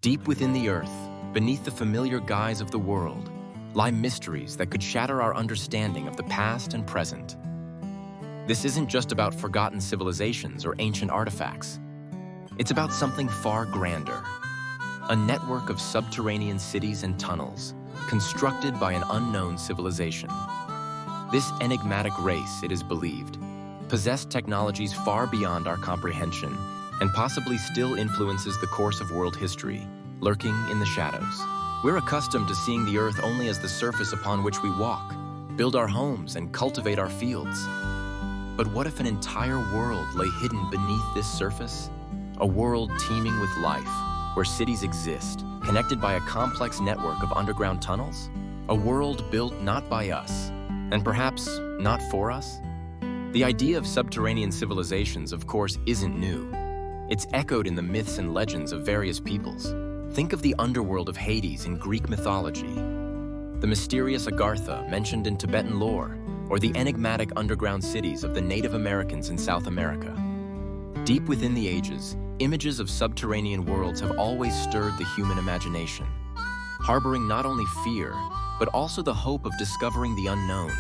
Deep within the earth, beneath the familiar guise of the world, lie mysteries that could shatter our understanding of the past and present. This isn't just about forgotten civilizations or ancient artifacts. It's about something far grander. A network of subterranean cities and tunnels constructed by an unknown civilization. This enigmatic race, it is believed, possessed technologies far beyond our comprehension and possibly still influences the course of world history, lurking in the shadows. We're accustomed to seeing the Earth only as the surface upon which we walk, build our homes, and cultivate our fields. But what if an entire world lay hidden beneath this surface? A world teeming with life, where cities exist, connected by a complex network of underground tunnels? A world built not by us, and perhaps not for us? The idea of subterranean civilizations, of course, isn't new. It's echoed in the myths and legends of various peoples. Think of the underworld of Hades in Greek mythology, the mysterious Agartha mentioned in Tibetan lore, or the enigmatic underground cities of the Native Americans in South America. Deep within the ages, images of subterranean worlds have always stirred the human imagination, harboring not only fear, but also the hope of discovering the unknown,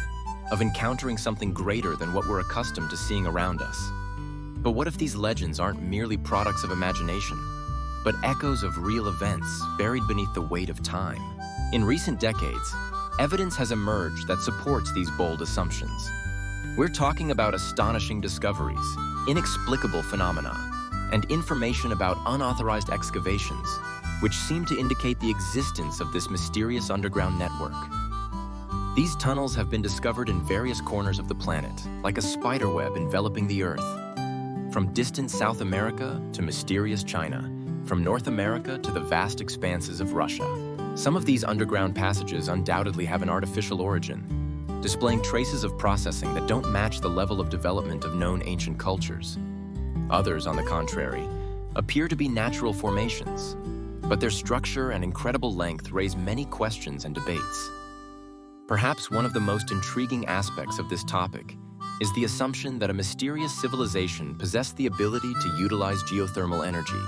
of encountering something greater than what we're accustomed to seeing around us. But what if these legends aren't merely products of imagination, but echoes of real events buried beneath the weight of time? In recent decades, evidence has emerged that supports these bold assumptions. We're talking about astonishing discoveries, inexplicable phenomena, and information about unauthorized excavations, which seem to indicate the existence of this mysterious underground network. These tunnels have been discovered in various corners of the planet, like a spiderweb enveloping the Earth. From distant South America to mysterious China, from North America to the vast expanses of Russia. Some of these underground passages undoubtedly have an artificial origin, displaying traces of processing that don't match the level of development of known ancient cultures. Others, on the contrary, appear to be natural formations, but their structure and incredible length raise many questions and debates. Perhaps one of the most intriguing aspects of this topic is the assumption that a mysterious civilization possessed the ability to utilize geothermal energy.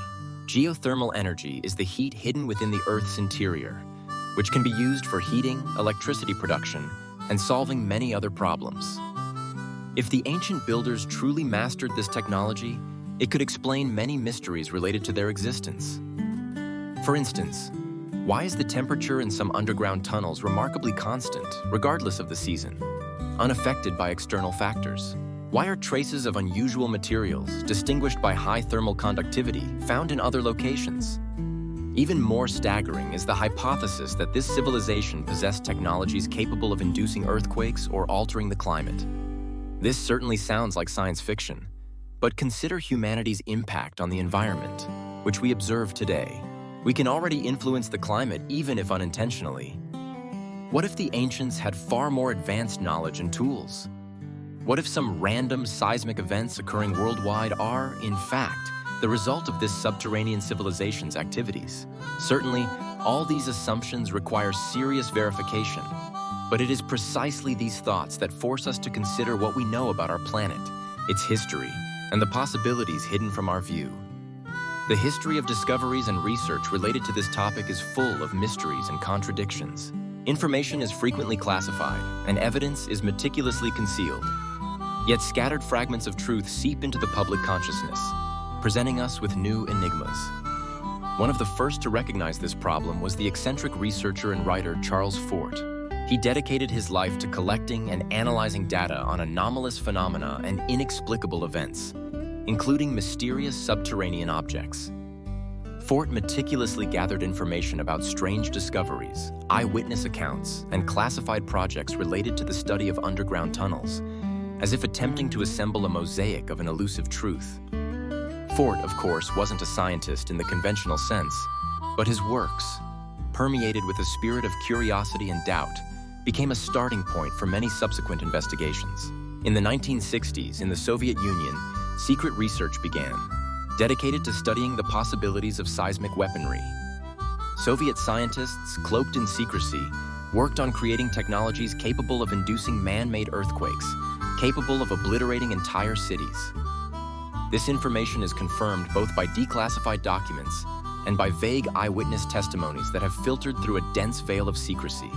Geothermal energy is the heat hidden within the Earth's interior, which can be used for heating, electricity production, and solving many other problems. If the ancient builders truly mastered this technology, it could explain many mysteries related to their existence. For instance, why is the temperature in some underground tunnels remarkably constant, regardless of the season, unaffected by external factors? Why are traces of unusual materials, distinguished by high thermal conductivity, found in other locations? Even more staggering is the hypothesis that this civilization possessed technologies capable of inducing earthquakes or altering the climate. This certainly sounds like science fiction, but consider humanity's impact on the environment, which we observe today. We can already influence the climate even if unintentionally. What if the ancients had far more advanced knowledge and tools? What if some random seismic events occurring worldwide are, in fact, the result of this subterranean civilization's activities? Certainly, all these assumptions require serious verification, but it is precisely these thoughts that force us to consider what we know about our planet, its history, and the possibilities hidden from our view. The history of discoveries and research related to this topic is full of mysteries and contradictions. Information is frequently classified, and evidence is meticulously concealed. Yet scattered fragments of truth seep into the public consciousness, presenting us with new enigmas. One of the first to recognize this problem was the eccentric researcher and writer Charles Fort. He dedicated his life to collecting and analyzing data on anomalous phenomena and inexplicable events, including mysterious subterranean objects. Fort meticulously gathered information about strange discoveries, eyewitness accounts, and classified projects related to the study of underground tunnels, as if attempting to assemble a mosaic of an elusive truth. Fort, of course, wasn't a scientist in the conventional sense, but his works, permeated with a spirit of curiosity and doubt, became a starting point for many subsequent investigations. In the 1960s, in the Soviet Union, secret research began, dedicated to studying the possibilities of seismic weaponry. Soviet scientists, cloaked in secrecy, worked on creating technologies capable of inducing man-made earthquakes, capable of obliterating entire cities. This information is confirmed both by declassified documents, and by vague eyewitness testimonies that have filtered through a dense veil of secrecy.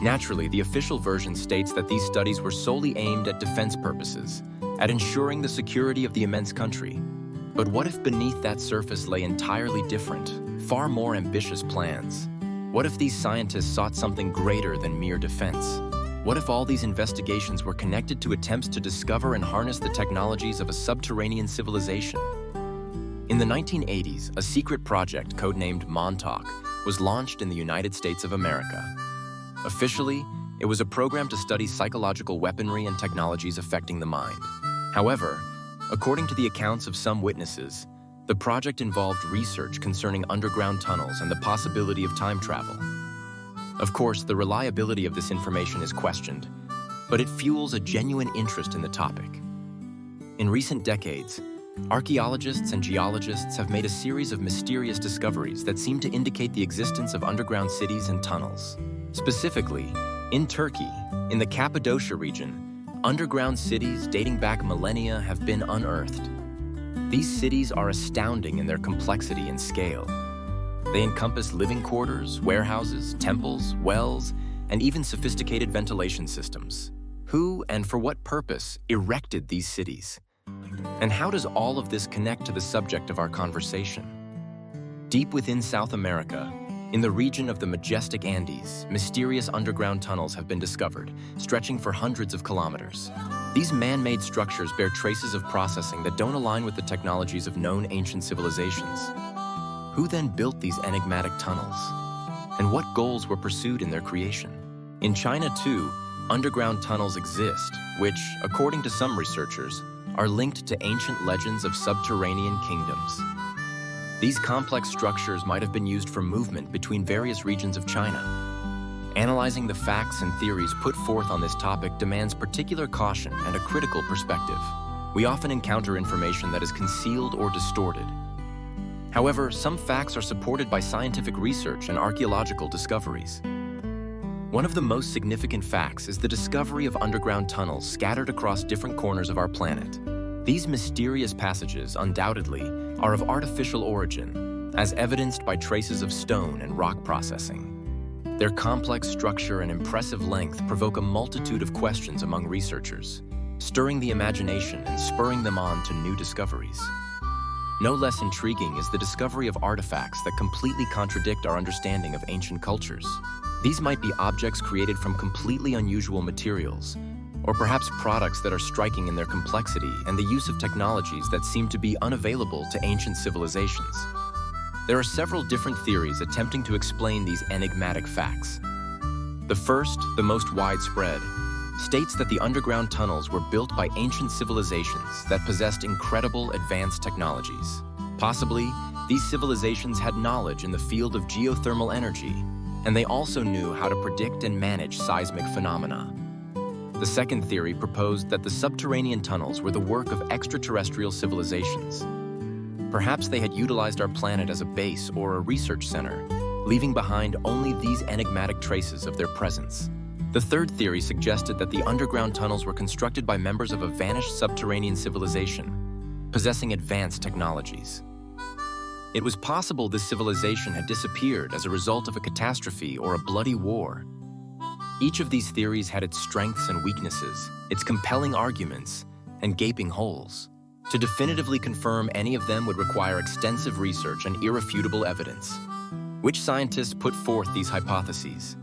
Naturally, the official version states that these studies were solely aimed at defense purposes, at ensuring the security of the immense country. But what if beneath that surface lay entirely different, far more ambitious plans? What if these scientists sought something greater than mere defense? What if all these investigations were connected to attempts to discover and harness the technologies of a subterranean civilization? In the 1980s, a secret project codenamed Montauk was launched in the United States of America. Officially, it was a program to study psychological weaponry and technologies affecting the mind. However, according to the accounts of some witnesses, the project involved research concerning underground tunnels and the possibility of time travel. Of course, the reliability of this information is questioned, but it fuels a genuine interest in the topic. In recent decades, archaeologists and geologists have made a series of mysterious discoveries that seem to indicate the existence of underground cities and tunnels. Specifically, in Turkey, in the Cappadocia region, underground cities dating back millennia have been unearthed. These cities are astounding in their complexity and scale. They encompass living quarters, warehouses, temples, wells, and even sophisticated ventilation systems. Who and for what purpose erected these cities? And how does all of this connect to the subject of our conversation? Deep within South America, in the region of the majestic Andes, mysterious underground tunnels have been discovered, stretching for hundreds of kilometers. These man-made structures bear traces of processing that don't align with the technologies of known ancient civilizations. Who then built these enigmatic tunnels? And what goals were pursued in their creation? In China, too, underground tunnels exist, which, according to some researchers, are linked to ancient legends of subterranean kingdoms. These complex structures might have been used for movement between various regions of China. Analyzing the facts and theories put forth on this topic demands particular caution and a critical perspective. We often encounter information that is concealed or distorted. However, some facts are supported by scientific research and archaeological discoveries. One of the most significant facts is the discovery of underground tunnels scattered across different corners of our planet. These mysterious passages, undoubtedly, are of artificial origin, as evidenced by traces of stone and rock processing. Their complex structure and impressive length provoke a multitude of questions among researchers, stirring the imagination and spurring them on to new discoveries. No less intriguing is the discovery of artifacts that completely contradict our understanding of ancient cultures. These might be objects created from completely unusual materials, or perhaps products that are striking in their complexity and the use of technologies that seem to be unavailable to ancient civilizations. There are several different theories attempting to explain these enigmatic facts. The first, the most widespread, states that the underground tunnels were built by ancient civilizations that possessed incredible advanced technologies. Possibly, these civilizations had knowledge in the field of geothermal energy, and they also knew how to predict and manage seismic phenomena. The second theory proposed that the subterranean tunnels were the work of extraterrestrial civilizations. Perhaps they had utilized our planet as a base or a research center, leaving behind only these enigmatic traces of their presence. The third theory suggested that the underground tunnels were constructed by members of a vanished subterranean civilization, possessing advanced technologies. It was possible this civilization had disappeared as a result of a catastrophe or a bloody war. Each of these theories had its strengths and weaknesses, its compelling arguments, and gaping holes. To definitively confirm any of them would require extensive research and irrefutable evidence. Which scientists put forth these hypotheses?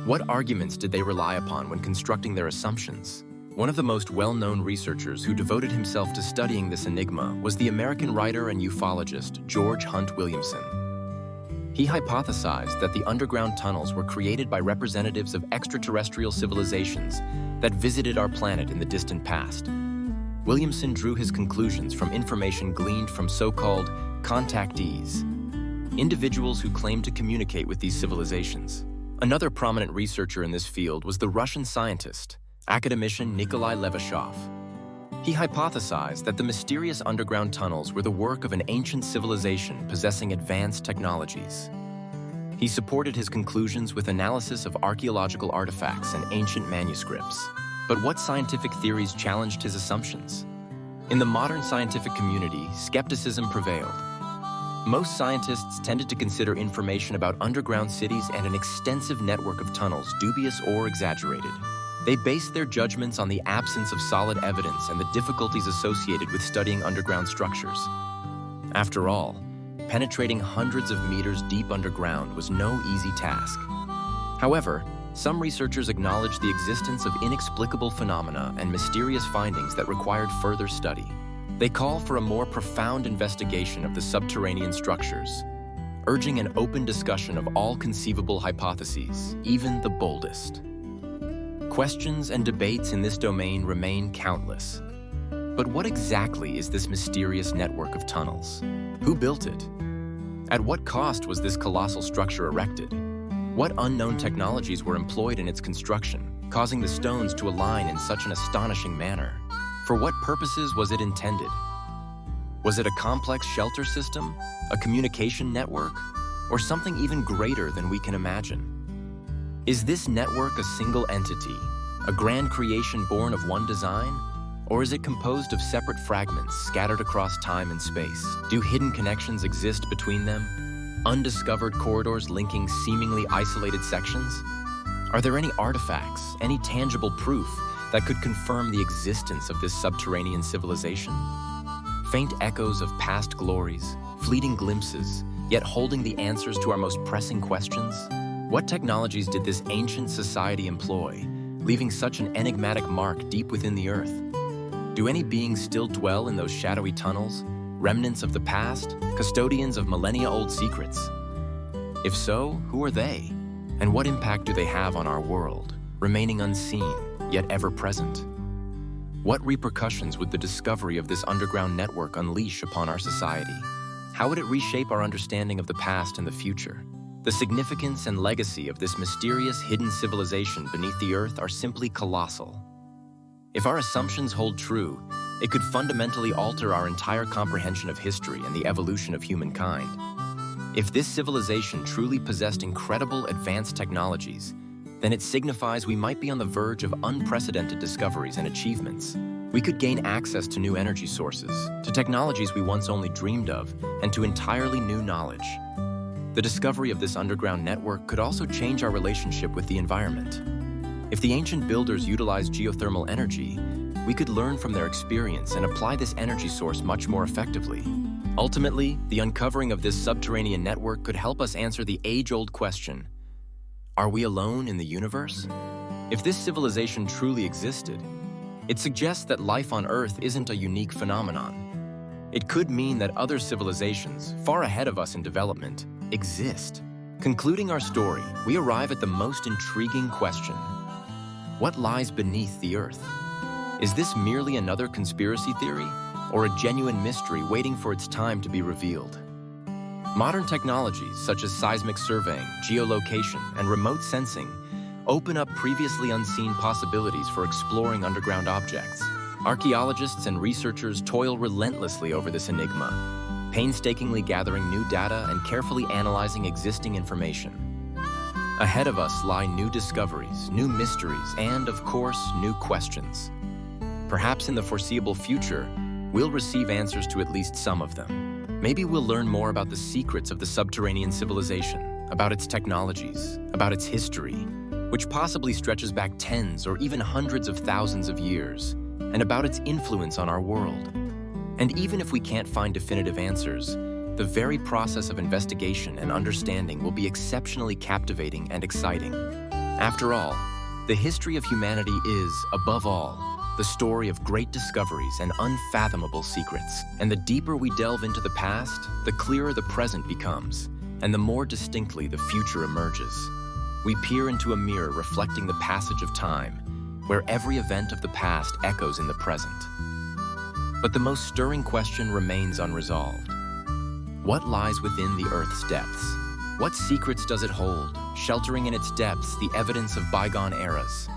What arguments did they rely upon when constructing their assumptions? One of the most well-known researchers who devoted himself to studying this enigma was the American writer and ufologist George Hunt Williamson. He hypothesized that the underground tunnels were created by representatives of extraterrestrial civilizations that visited our planet in the distant past. Williamson drew his conclusions from information gleaned from so-called contactees, individuals who claimed to communicate with these civilizations. Another prominent researcher in this field was the Russian scientist, academician Nikolai Levashov. He hypothesized that the mysterious underground tunnels were the work of an ancient civilization possessing advanced technologies. He supported his conclusions with analysis of archaeological artifacts and ancient manuscripts. But what scientific theories challenged his assumptions? In the modern scientific community, skepticism prevailed. Most scientists tended to consider information about underground cities and an extensive network of tunnels dubious or exaggerated. They based their judgments on the absence of solid evidence and the difficulties associated with studying underground structures. After all, penetrating hundreds of meters deep underground was no easy task. However, some researchers acknowledged the existence of inexplicable phenomena and mysterious findings that required further study. They call for a more profound investigation of the subterranean structures, urging an open discussion of all conceivable hypotheses, even the boldest. Questions and debates in this domain remain countless. But what exactly is this mysterious network of tunnels? Who built it? At what cost was this colossal structure erected? What unknown technologies were employed in its construction, causing the stones to align in such an astonishing manner? For what purposes was it intended? Was it a complex shelter system, a communication network, or something even greater than we can imagine? Is this network a single entity, a grand creation born of one design? Or is it composed of separate fragments scattered across time and space? Do hidden connections exist between them? Undiscovered corridors linking seemingly isolated sections? Are there any artifacts, any tangible proof that could confirm the existence of this subterranean civilization? Faint echoes of past glories, fleeting glimpses, yet holding the answers to our most pressing questions? What technologies did this ancient society employ, leaving such an enigmatic mark deep within the earth? Do any beings still dwell in those shadowy tunnels, remnants of the past, custodians of millennia-old secrets? If so, who are they? And what impact do they have on our world, remaining unseen, yet ever present? What repercussions would the discovery of this underground network unleash upon our society? How would it reshape our understanding of the past and the future? The significance and legacy of this mysterious hidden civilization beneath the earth are simply colossal. If our assumptions hold true, it could fundamentally alter our entire comprehension of history and the evolution of humankind. If this civilization truly possessed incredible advanced technologies, then it signifies we might be on the verge of unprecedented discoveries and achievements. We could gain access to new energy sources, to technologies we once only dreamed of, and to entirely new knowledge. The discovery of this underground network could also change our relationship with the environment. If the ancient builders utilized geothermal energy, we could learn from their experience and apply this energy source much more effectively. Ultimately, the uncovering of this subterranean network could help us answer the age-old question: are we alone in the universe? If this civilization truly existed, it suggests that life on Earth isn't a unique phenomenon. It could mean that other civilizations, far ahead of us in development, exist. Concluding our story, we arrive at the most intriguing question: what lies beneath the Earth? Is this merely another conspiracy theory, or a genuine mystery waiting for its time to be revealed? Modern technologies such as seismic surveying, geolocation, and remote sensing open up previously unseen possibilities for exploring underground objects. Archaeologists and researchers toil relentlessly over this enigma, painstakingly gathering new data and carefully analyzing existing information. Ahead of us lie new discoveries, new mysteries, and, of course, new questions. Perhaps in the foreseeable future, we'll receive answers to at least some of them. Maybe we'll learn more about the secrets of the subterranean civilization, about its technologies, about its history, which possibly stretches back tens or even hundreds of thousands of years, and about its influence on our world. And even if we can't find definitive answers, the very process of investigation and understanding will be exceptionally captivating and exciting. After all, the history of humanity is, above all, the story of great discoveries and unfathomable secrets. And the deeper we delve into the past, the clearer the present becomes, and the more distinctly the future emerges. We peer into a mirror reflecting the passage of time, where every event of the past echoes in the present. But the most stirring question remains unresolved. What lies within the Earth's depths? What secrets does it hold, sheltering in its depths the evidence of bygone eras?